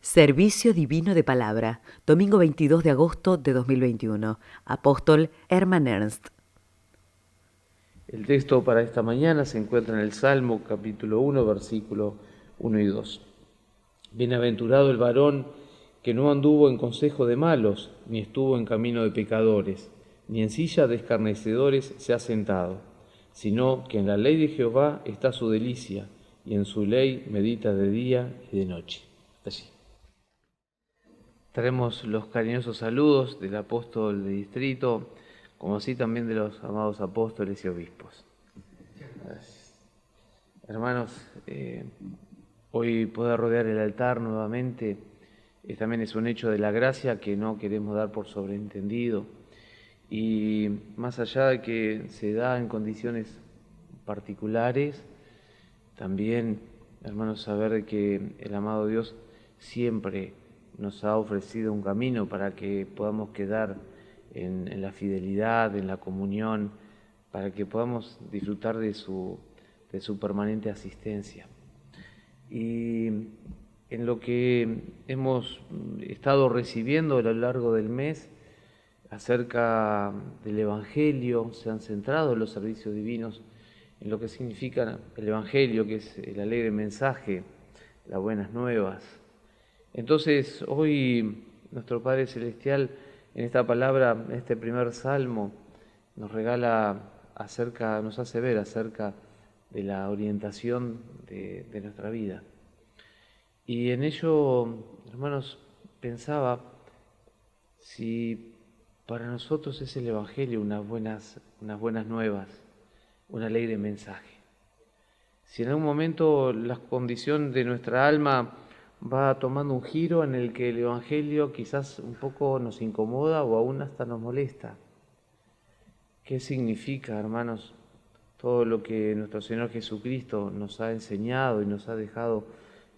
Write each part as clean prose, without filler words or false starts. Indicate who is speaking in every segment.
Speaker 1: Servicio Divino de Palabra, domingo 22 de agosto de 2021. Apóstol Hermann Ernst.
Speaker 2: El texto para esta mañana se encuentra en el Salmo capítulo 1, versículo 1 y 2. Bienaventurado el varón que no anduvo en consejo de malos, ni estuvo en camino de pecadores, ni en silla de escarnecedores se ha sentado, sino que en la ley de Jehová está su delicia, y en su ley medita de día y de noche. Hasta allí. Traemos los cariñosos saludos del apóstol de distrito, como así también de los amados apóstoles y obispos. Gracias. Hermanos, hoy poder rodear el altar nuevamente también es un hecho de la gracia que no queremos dar por sobreentendido. Y más allá de que se da en condiciones particulares, también, hermanos, saber que el amado Dios siempre nos ha ofrecido un camino para que podamos quedar en la fidelidad, en la comunión, para que podamos disfrutar de su permanente asistencia. Y en lo que hemos estado recibiendo a lo largo del mes acerca del Evangelio, se han centrado los servicios divinos en lo que significa el Evangelio, que es el alegre mensaje, las buenas nuevas. Entonces, hoy nuestro Padre Celestial, en esta palabra, en este primer salmo, nos regala nos hace ver acerca de la orientación de nuestra vida. Y en ello, hermanos, pensaba si para nosotros es el Evangelio unas buenas nuevas, un alegre mensaje. Si en algún momento la condición de nuestra alma va tomando un giro en el que el Evangelio quizás un poco nos incomoda o aún hasta nos molesta. ¿Qué significa, hermanos, todo lo que nuestro Señor Jesucristo nos ha enseñado y nos ha dejado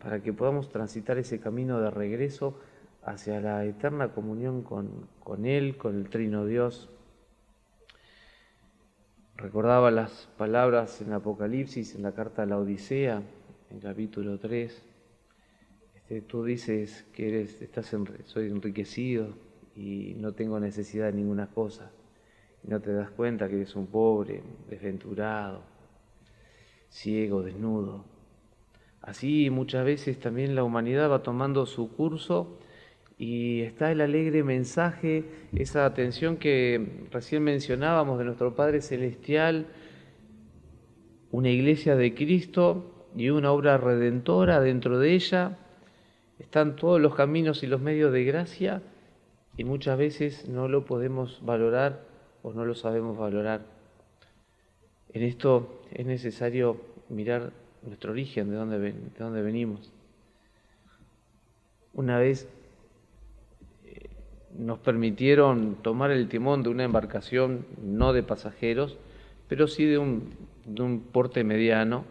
Speaker 2: para que podamos transitar ese camino de regreso hacia la eterna comunión con Él, con el Trino Dios? Recordaba las palabras en Apocalipsis, en la carta a la Odisea, en capítulo 3. Tú dices que soy enriquecido y no tengo necesidad de ninguna cosa. Y no te das cuenta que eres un pobre, desventurado, ciego, desnudo. Así muchas veces también la humanidad va tomando su curso y está el alegre mensaje, esa atención que recién mencionábamos de nuestro Padre Celestial, una iglesia de Cristo y una obra redentora dentro de ella. Están todos los caminos y los medios de gracia y muchas veces no lo podemos valorar o no lo sabemos valorar. En esto es necesario mirar nuestro origen, de dónde venimos. Una vez nos permitieron tomar el timón de una embarcación, no de pasajeros, pero sí de un porte mediano.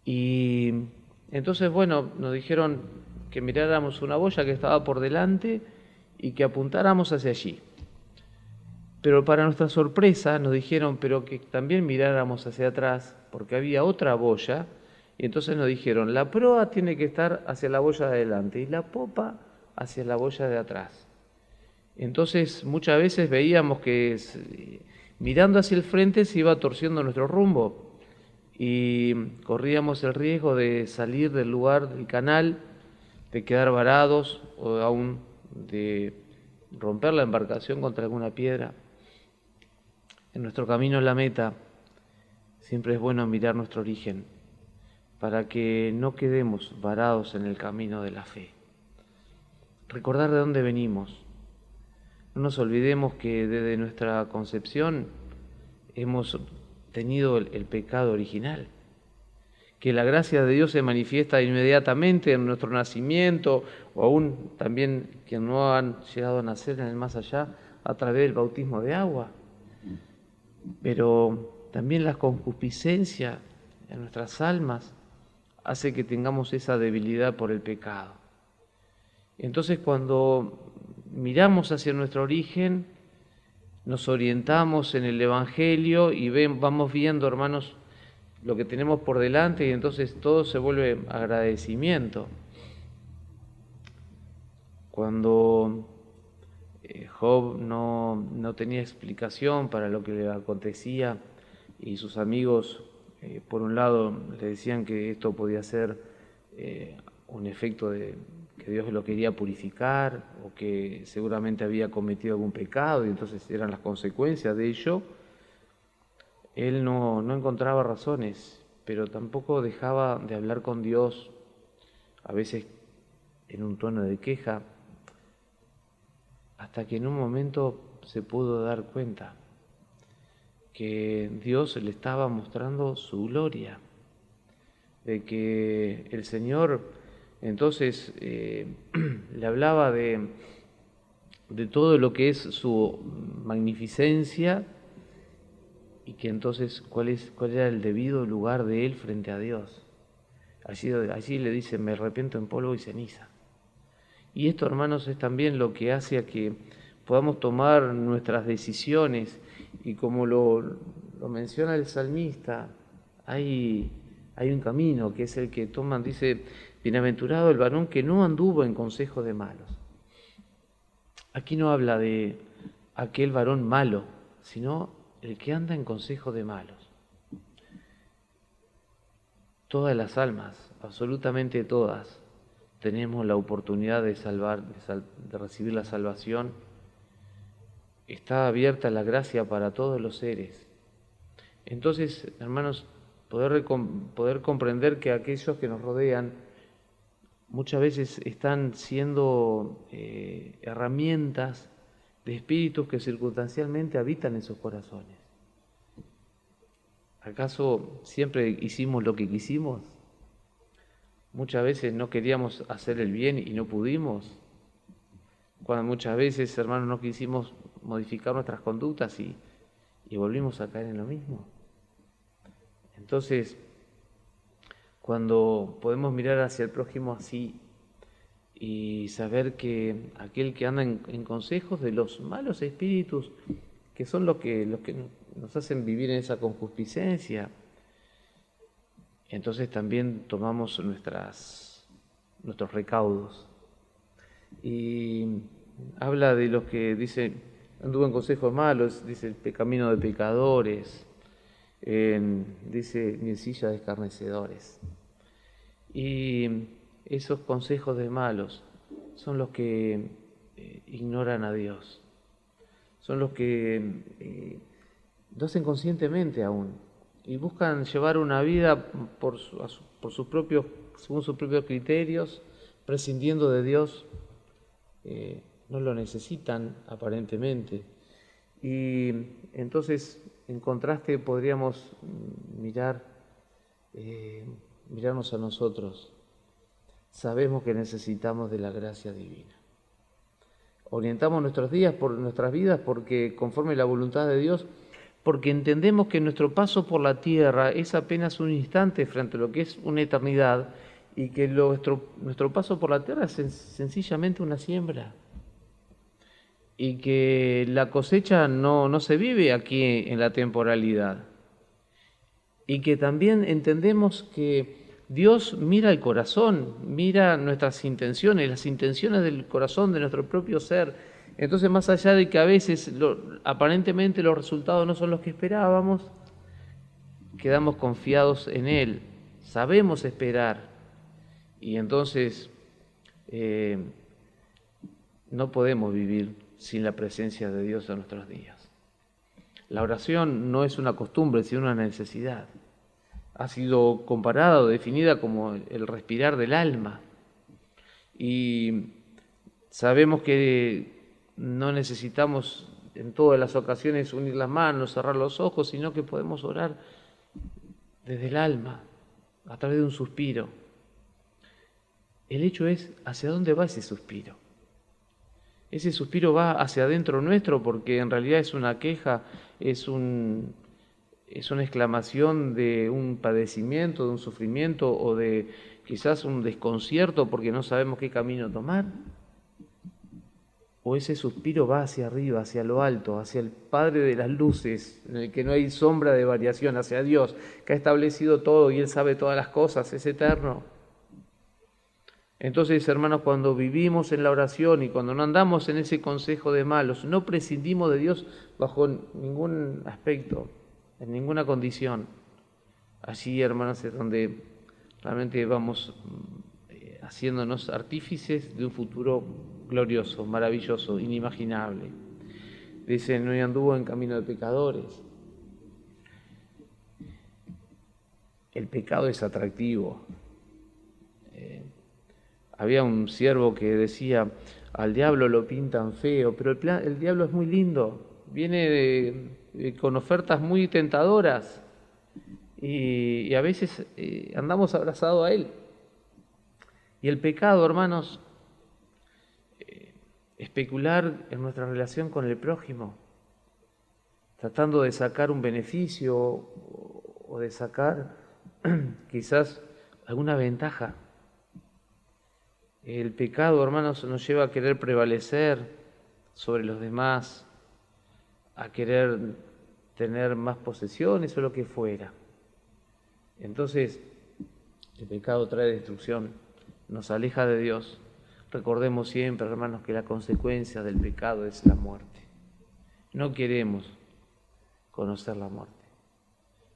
Speaker 2: Y entonces, nos dijeron que miráramos una boya que estaba por delante y que apuntáramos hacia allí. Pero para nuestra sorpresa nos dijeron, pero que también miráramos hacia atrás, porque había otra boya, y entonces nos dijeron, la proa tiene que estar hacia la boya de adelante y la popa hacia la boya de atrás. Entonces muchas veces veíamos que mirando hacia el frente se iba torciendo nuestro rumbo y corríamos el riesgo de salir del lugar del canal, de quedar varados o aún de romper la embarcación contra alguna piedra. En nuestro camino a la meta siempre es bueno mirar nuestro origen para que no quedemos varados en el camino de la fe. Recordar de dónde venimos. No nos olvidemos que desde nuestra concepción hemos tenido el pecado original, que la gracia de Dios se manifiesta inmediatamente en nuestro nacimiento, o aún también quienes no han llegado a nacer en el más allá, a través del bautismo de agua. Pero también la concupiscencia en nuestras almas hace que tengamos esa debilidad por el pecado. Entonces, cuando miramos hacia nuestro origen, nos orientamos en el Evangelio y vamos viendo, hermanos, lo que tenemos por delante y entonces todo se vuelve agradecimiento. Cuando Job no tenía explicación para lo que le acontecía y sus amigos, por un lado, le decían que esto podía ser un efecto de que Dios lo quería purificar o que seguramente había cometido algún pecado y entonces eran las consecuencias de ello, él no encontraba razones, pero tampoco dejaba de hablar con Dios, a veces en un tono de queja, hasta que en un momento se pudo dar cuenta que Dios le estaba mostrando su gloria, de que el Señor entonces le hablaba de todo lo que es su magnificencia y que entonces cuál era el debido lugar de él frente a Dios. Allí le dice, me arrepiento en polvo y ceniza. Y esto, hermanos, es también lo que hace a que podamos tomar nuestras decisiones y como lo menciona el salmista, hay un camino que es el que toman, dice, bienaventurado el varón que no anduvo en consejo de malos. Aquí no habla de aquel varón malo, sino el que anda en consejo de malos. Todas las almas, absolutamente todas, tenemos la oportunidad de de recibir la salvación. Está abierta la gracia para todos los seres. Entonces, hermanos, poder comprender que aquellos que nos rodean muchas veces están siendo herramientas de espíritus que circunstancialmente habitan en sus corazones. ¿Acaso siempre hicimos lo que quisimos? Muchas veces no queríamos hacer el bien y no pudimos. Cuando muchas veces, hermanos, no quisimos modificar nuestras conductas y volvimos a caer en lo mismo. Entonces, cuando podemos mirar hacia el prójimo así y saber que aquel que anda en consejos de los malos espíritus, que son los que nos hacen vivir en esa concupiscencia, entonces también tomamos nuestros recaudos. Y habla de los que dice, anduvo en consejos malos, dice el camino de pecadores, dice ni en silla de escarnecedores. Y esos consejos de malos son los que ignoran a Dios, son los que lo hacen conscientemente aún y buscan llevar una vida según sus propios criterios, prescindiendo de Dios. No lo necesitan aparentemente. Y entonces, en contraste, podríamos mirarnos a nosotros. Sabemos que necesitamos de la gracia divina. Orientamos nuestras vidas porque conforme la voluntad de Dios, porque entendemos que nuestro paso por la tierra es apenas un instante frente a lo que es una eternidad y que nuestro paso por la tierra es sencillamente una siembra y que la cosecha no se vive aquí en la temporalidad y que también entendemos que Dios mira el corazón, mira nuestras intenciones, las intenciones del corazón de nuestro propio ser. Entonces, más allá de que a veces aparentemente los resultados no son los que esperábamos, quedamos confiados en Él, sabemos esperar y entonces no podemos vivir sin la presencia de Dios en nuestros días. La oración no es una costumbre, sino una necesidad. Ha sido comparada o definida como el respirar del alma. Y sabemos que no necesitamos en todas las ocasiones unir las manos, cerrar los ojos, sino que podemos orar desde el alma, a través de un suspiro. El hecho es, ¿hacia dónde va ese suspiro? Ese suspiro va hacia adentro nuestro porque en realidad es una queja, es una exclamación de un padecimiento, de un sufrimiento o de quizás un desconcierto porque no sabemos qué camino tomar. O ese suspiro va hacia arriba, hacia lo alto, hacia el Padre de las luces, en el que no hay sombra de variación, hacia Dios, que ha establecido todo y Él sabe todas las cosas, es eterno. Entonces, hermanos, cuando vivimos en la oración y cuando no andamos en ese consejo de malos, no prescindimos de Dios bajo ningún aspecto, en ninguna condición. Allí, hermanos, es donde realmente vamos haciéndonos artífices de un futuro glorioso, maravilloso, inimaginable. Dice, no anduvo en camino de pecadores. El pecado es atractivo. Había un siervo que decía, al diablo lo pintan feo, pero el diablo es muy lindo, viene con ofertas muy tentadoras y a veces andamos abrazados a él. Y el pecado, hermanos, especular en nuestra relación con el prójimo, tratando de sacar un beneficio o de sacar quizás alguna ventaja. El pecado, hermanos, nos lleva a querer prevalecer sobre los demás, a querer tener más posesiones o lo que fuera. Entonces, el pecado trae destrucción, nos aleja de Dios. Recordemos siempre, hermanos, que la consecuencia del pecado es la muerte. No queremos conocer la muerte.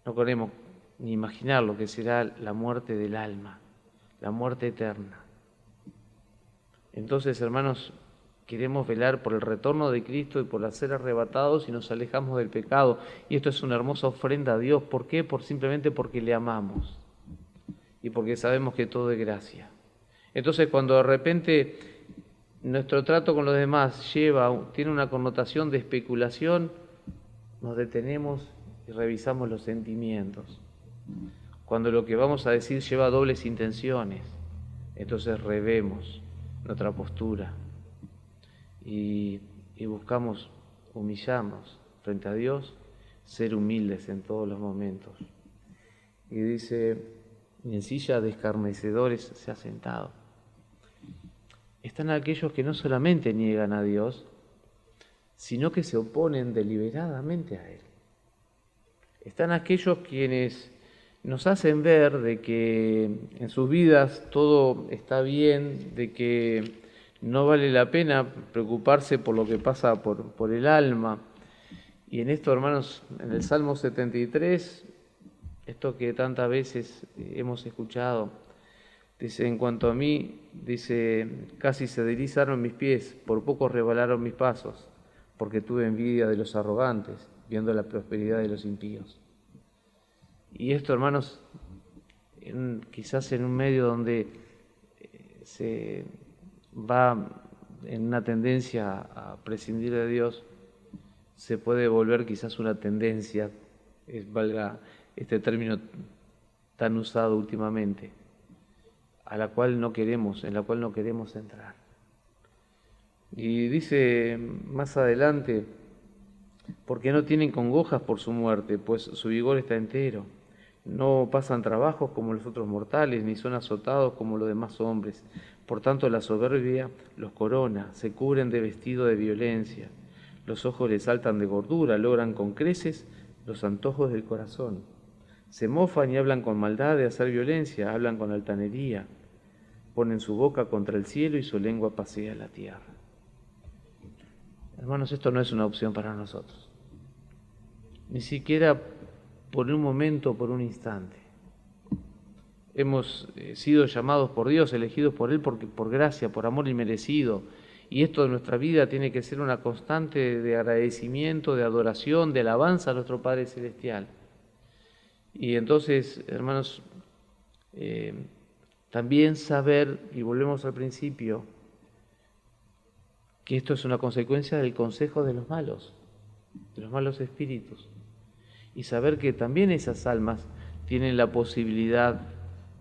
Speaker 2: No queremos ni imaginar lo que será la muerte del alma, la muerte eterna. Entonces, hermanos, queremos velar por el retorno de Cristo y por ser arrebatados y nos alejamos del pecado. Y esto es una hermosa ofrenda a Dios. ¿Por qué? Simplemente porque le amamos y porque sabemos que todo es gracia. Entonces, cuando de repente nuestro trato con los demás tiene una connotación de especulación, nos detenemos y revisamos los sentimientos. Cuando lo que vamos a decir lleva dobles intenciones, entonces revemos nuestra postura y buscamos humillarnos frente a Dios, ser humildes en todos los momentos. Y dice, en silla de escarnecedores se ha sentado. Están aquellos que no solamente niegan a Dios, sino que se oponen deliberadamente a Él. Están aquellos quienes nos hacen ver de que en sus vidas todo está bien, de que no vale la pena preocuparse por lo que pasa por el alma. Y en esto, hermanos, en el Salmo 73, esto que tantas veces hemos escuchado, dice, en cuanto a mí, dice, casi se deslizaron mis pies, por poco resbalaron mis pasos, porque tuve envidia de los arrogantes, viendo la prosperidad de los impíos. Y esto, hermanos, quizás en un medio donde se va en una tendencia a prescindir de Dios, se puede volver quizás una tendencia, valga este término tan usado últimamente, en la cual no queremos entrar. Y dice más adelante, porque no tienen congojas por su muerte, pues su vigor está entero. No pasan trabajos como los otros mortales, ni son azotados como los demás hombres. Por tanto, la soberbia los corona, se cubren de vestido de violencia. Los ojos les saltan de gordura, logran con creces los antojos del corazón. Se mofan y hablan con maldad de hacer violencia, hablan con altanería. Ponen su boca contra el cielo y su lengua pasea la tierra. Hermanos, esto no es una opción para nosotros. Ni siquiera por un momento, por un instante. Hemos sido llamados por Dios, elegidos por Él por gracia, por amor inmerecido. Y esto de nuestra vida tiene que ser una constante de agradecimiento, de adoración, de alabanza a nuestro Padre Celestial. Y entonces, hermanos, también saber, y volvemos al principio, que esto es una consecuencia del consejo de los malos espíritus. Y saber que también esas almas tienen la posibilidad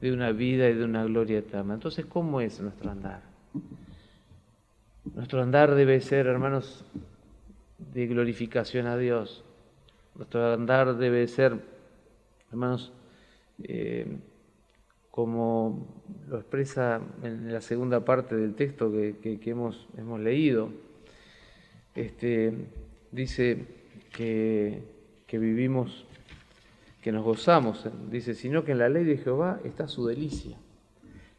Speaker 2: de una vida y de una gloria eterna. Entonces, ¿cómo es nuestro andar? Nuestro andar debe ser, hermanos, de glorificación a Dios. Nuestro andar debe ser, hermanos, como lo expresa en la segunda parte del texto que hemos leído. Dice que vivimos, que nos gozamos, dice, sino que en la ley de Jehová está su delicia.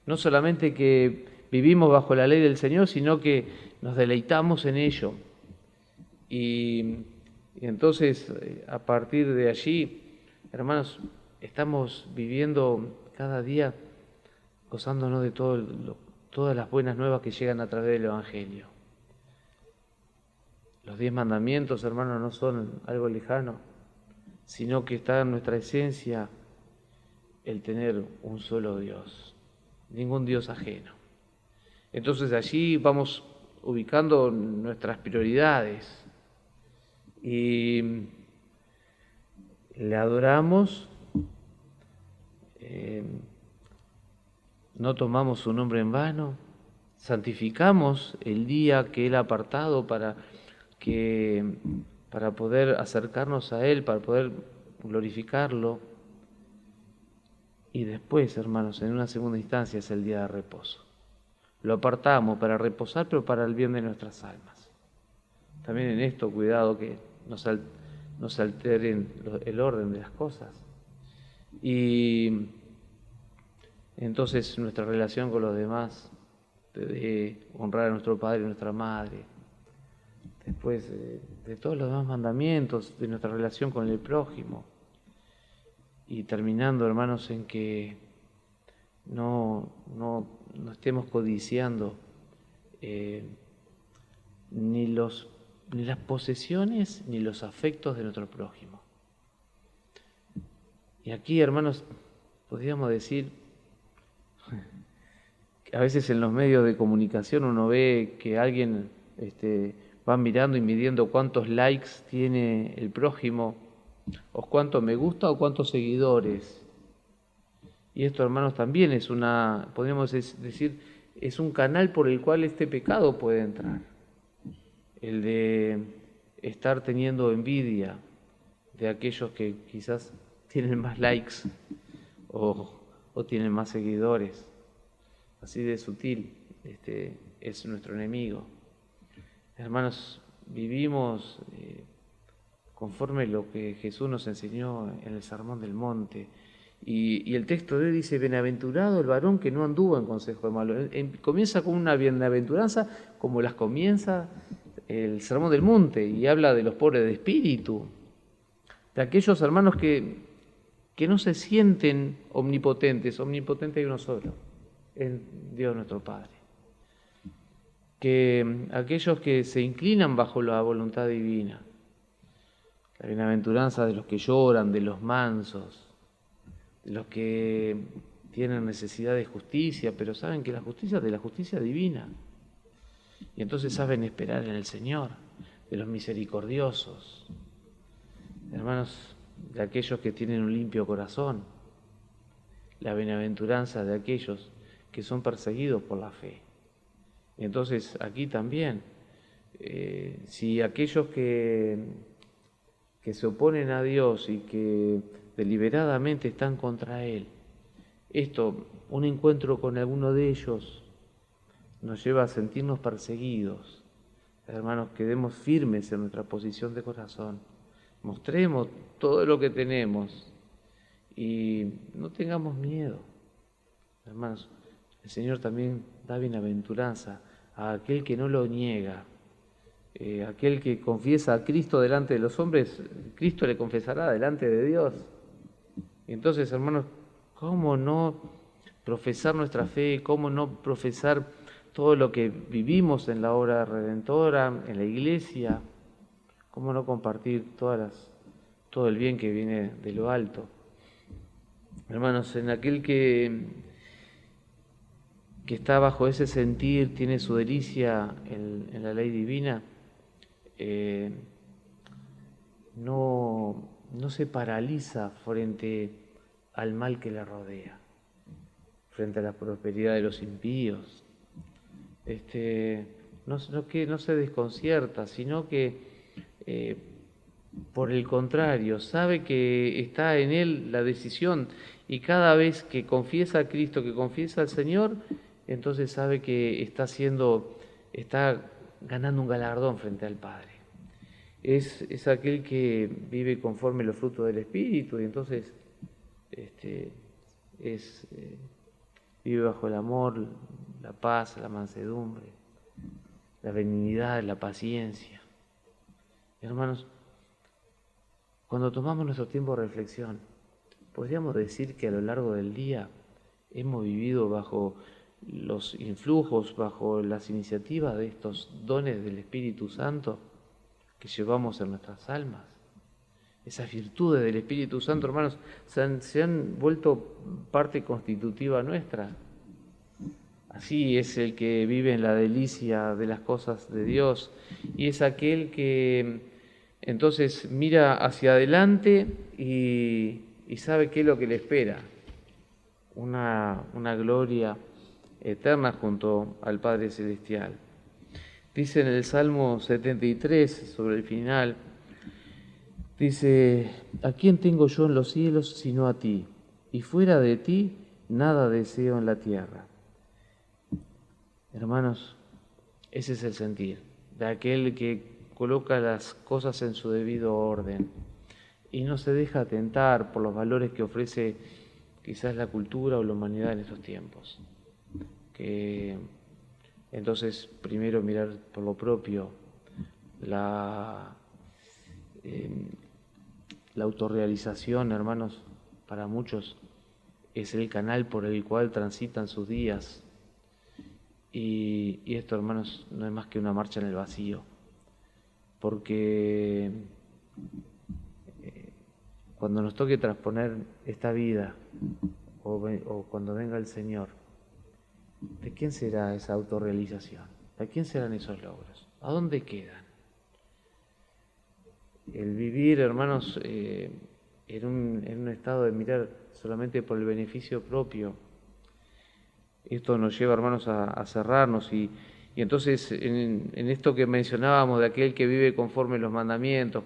Speaker 2: No solamente que vivimos bajo la ley del Señor, sino que nos deleitamos en ello. Y entonces, a partir de allí, hermanos, estamos viviendo cada día gozándonos de todas las buenas nuevas que llegan a través del Evangelio. Los 10 mandamientos, hermanos, no son algo lejano, sino que está en nuestra esencia el tener un solo Dios, ningún Dios ajeno. Entonces allí vamos ubicando nuestras prioridades y le adoramos, no tomamos su nombre en vano, santificamos el día que Él ha apartado para poder acercarnos a Él, para poder glorificarlo. Y después, hermanos, en una segunda instancia es el día de reposo. Lo apartamos para reposar, pero para el bien de nuestras almas. También en esto, cuidado que no se alteren el orden de las cosas. Y entonces nuestra relación con los demás, de honrar a nuestro padre y nuestra madre, después de todos los demás mandamientos, de nuestra relación con el prójimo, y terminando, hermanos, en que no estemos codiciando ni las posesiones ni los afectos de nuestro prójimo. Y aquí, hermanos, podríamos decir que a veces en los medios de comunicación uno ve que alguien va mirando y midiendo cuántos likes tiene el prójimo, o cuánto me gusta o cuántos seguidores. Y esto, hermanos, también es podríamos decir, es un canal por el cual este pecado puede entrar. El de estar teniendo envidia de aquellos que quizás tienen más likes o tienen más seguidores. Así de sutil es nuestro enemigo. Hermanos, vivimos conforme lo que Jesús nos enseñó en el Sermón del Monte. Y el texto de hoy dice: bienaventurado el varón que no anduvo en consejo de malos. Comienza con una bienaventuranza como las comienza el Sermón del Monte, y habla de los pobres de espíritu, de aquellos hermanos que no se sienten omnipotentes. Omnipotente hay uno solo, es Dios nuestro Padre. Que aquellos que se inclinan bajo la voluntad divina. La bienaventuranza de los que lloran, de los mansos, de los que tienen necesidad de justicia, pero saben que la justicia es de la justicia divina. Y entonces saben esperar en el Señor, de los misericordiosos. Hermanos, de aquellos que tienen un limpio corazón. La bienaventuranza de aquellos que son perseguidos por la fe. Y entonces aquí también, si aquellos que se oponen a Dios y que deliberadamente están contra Él, un encuentro con alguno de ellos nos lleva a sentirnos perseguidos. Hermanos, quedemos firmes en nuestra posición de corazón, mostremos todo lo que tenemos y no tengamos miedo. Hermanos, el Señor también da bienaventuranza a aquel que no lo niega. Aquel que confiesa a Cristo delante de los hombres, Cristo le confesará delante de Dios. Y entonces, hermanos, ¿cómo no profesar nuestra fe? ¿Cómo no profesar todo lo que vivimos en la obra redentora, en la iglesia? ¿Cómo no compartir todo el bien que viene de lo alto? Hermanos, en aquel que está bajo ese sentir, tiene su delicia en la ley divina, no se paraliza frente al mal que le rodea, frente a la prosperidad de los impíos. No se desconcierta, sino que por el contrario, sabe que está en él la decisión, y cada vez que confiesa a Cristo, que confiesa al Señor, entonces sabe que está ganando un galardón frente al Padre. Es aquel que vive conforme los frutos del Espíritu, y entonces vive bajo el amor, la paz, la mansedumbre, la benignidad, la paciencia. Hermanos, cuando tomamos nuestro tiempo de reflexión, podríamos decir que a lo largo del día hemos vivido bajo los influjos, bajo las iniciativas de estos dones del Espíritu Santo que llevamos en nuestras almas. Esas virtudes del Espíritu Santo, hermanos, se han vuelto parte constitutiva nuestra. Así es el que vive en la delicia de las cosas de Dios y es aquel que entonces mira hacia adelante y sabe qué es lo que le espera. Una gloria eterna junto al Padre Celestial. Dice en el Salmo 73, sobre el final, dice: ¿a quién tengo yo en los cielos sino a ti? Y fuera de ti nada deseo en la tierra. Hermanos, ese es el sentir de aquel que coloca las cosas en su debido orden y no se deja tentar por los valores que ofrece quizás la cultura o la humanidad en estos tiempos. Que entonces primero mirar por lo propio, la autorrealización, hermanos, para muchos es el canal por el cual transitan sus días. Y esto, hermanos, no es más que una marcha en el vacío, porque cuando nos toque transponer esta vida o cuando venga el Señor, ¿de quién será esa autorrealización? ¿De quién serán esos logros? ¿A dónde quedan? El vivir, hermanos, en un estado de mirar solamente por el beneficio propio, esto nos lleva, hermanos, a cerrarnos y entonces en esto que mencionábamos de aquel que vive conforme los mandamientos,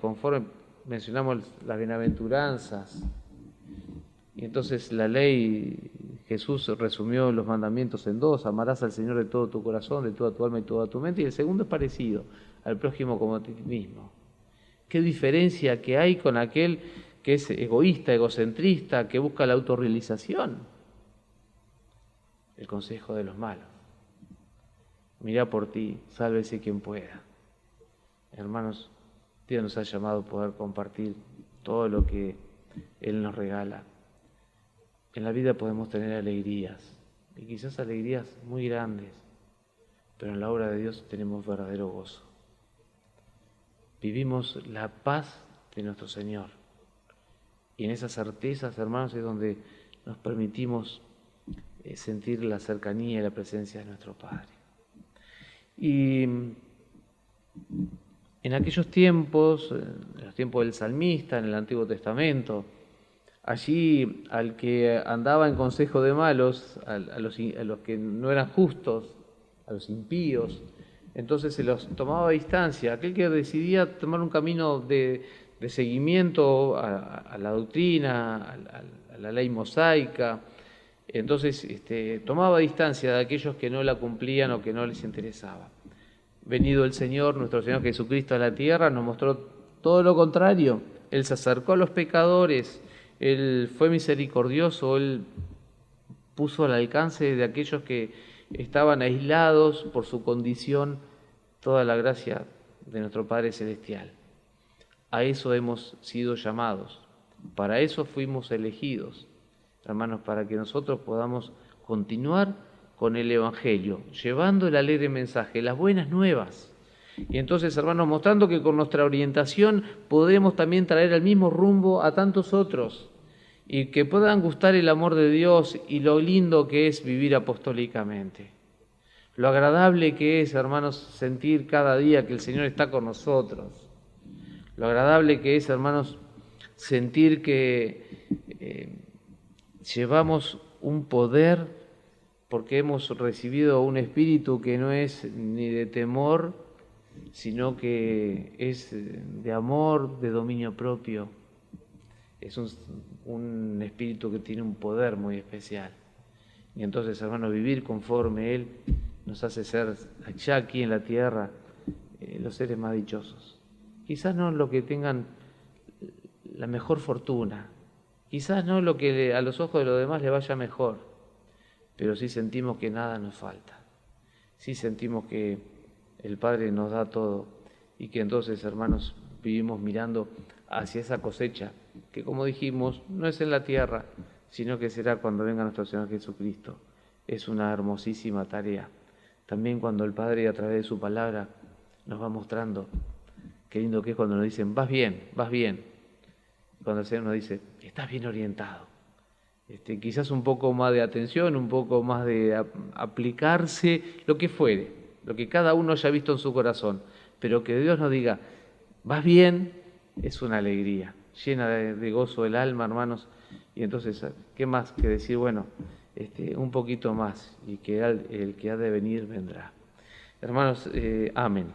Speaker 2: mencionamos las bienaventuranzas, y entonces la ley, Jesús resumió los mandamientos en dos: amarás al Señor de todo tu corazón, de toda tu alma y toda tu mente, y el segundo es parecido: al prójimo como a ti mismo. ¿Qué diferencia que hay con aquel que es egoísta, egocentrista, que busca la autorrealización? El consejo de los malos: mira por ti, sálvese quien pueda. Hermanos, Dios nos ha llamado a poder compartir todo lo que Él nos regala. En la vida podemos tener alegrías, y quizás alegrías muy grandes, pero en la obra de Dios tenemos verdadero gozo. Vivimos la paz de nuestro Señor, y en esas certezas, hermanos, es donde nos permitimos sentir la cercanía y la presencia de nuestro Padre. Y en aquellos tiempos, en los tiempos del salmista, en el Antiguo Testamento, allí al que andaba en consejo de malos, a los que no eran justos, a los impíos, entonces se los tomaba a distancia. Aquel que decidía tomar un camino de seguimiento a la doctrina, a la ley mosaica, entonces tomaba distancia de aquellos que no la cumplían o que no les interesaba. Venido el Señor, nuestro Señor Jesucristo, a la tierra, nos mostró todo lo contrario. Él se acercó a los pecadores, Él fue misericordioso, Él puso al alcance de aquellos que estaban aislados por su condición toda la gracia de nuestro Padre Celestial. A eso hemos sido llamados, para eso fuimos elegidos, hermanos, para que nosotros podamos continuar con el Evangelio, llevando el alegre mensaje, las buenas nuevas. Y entonces, hermanos, mostrando que con nuestra orientación podemos también traer al mismo rumbo a tantos otros y que puedan gustar el amor de Dios y lo lindo que es vivir apostólicamente. Lo agradable que es, hermanos, sentir cada día que el Señor está con nosotros. Lo agradable que es, hermanos, sentir que llevamos un poder porque hemos recibido un espíritu que no es ni de temor, sino que es de amor, de dominio propio. Es un espíritu que tiene un poder muy especial. Y entonces, hermanos, vivir conforme Él nos hace ser, ya aquí en la tierra, los seres más dichosos. Quizás no lo que tengan la mejor fortuna, quizás no lo que a los ojos de los demás le vaya mejor, pero sí sentimos que nada nos falta. sí sentimos que el Padre nos da todo y que entonces, hermanos, vivimos mirando hacia esa cosecha, que como dijimos, no es en la tierra, sino que será cuando venga nuestro Señor Jesucristo. Es una hermosísima tarea. También cuando el Padre, a través de su palabra, nos va mostrando, qué lindo que es cuando nos dicen, vas bien, vas bien. Cuando el Señor nos dice, estás bien orientado. Quizás un poco más de atención, un poco más de aplicarse, lo que fuere, lo que cada uno haya visto en su corazón, pero que Dios nos diga, vas bien, es una alegría, llena de gozo el alma, hermanos, y entonces, ¿qué más que decir? Bueno, un poquito más, y que el que ha de venir vendrá. Hermanos, amén.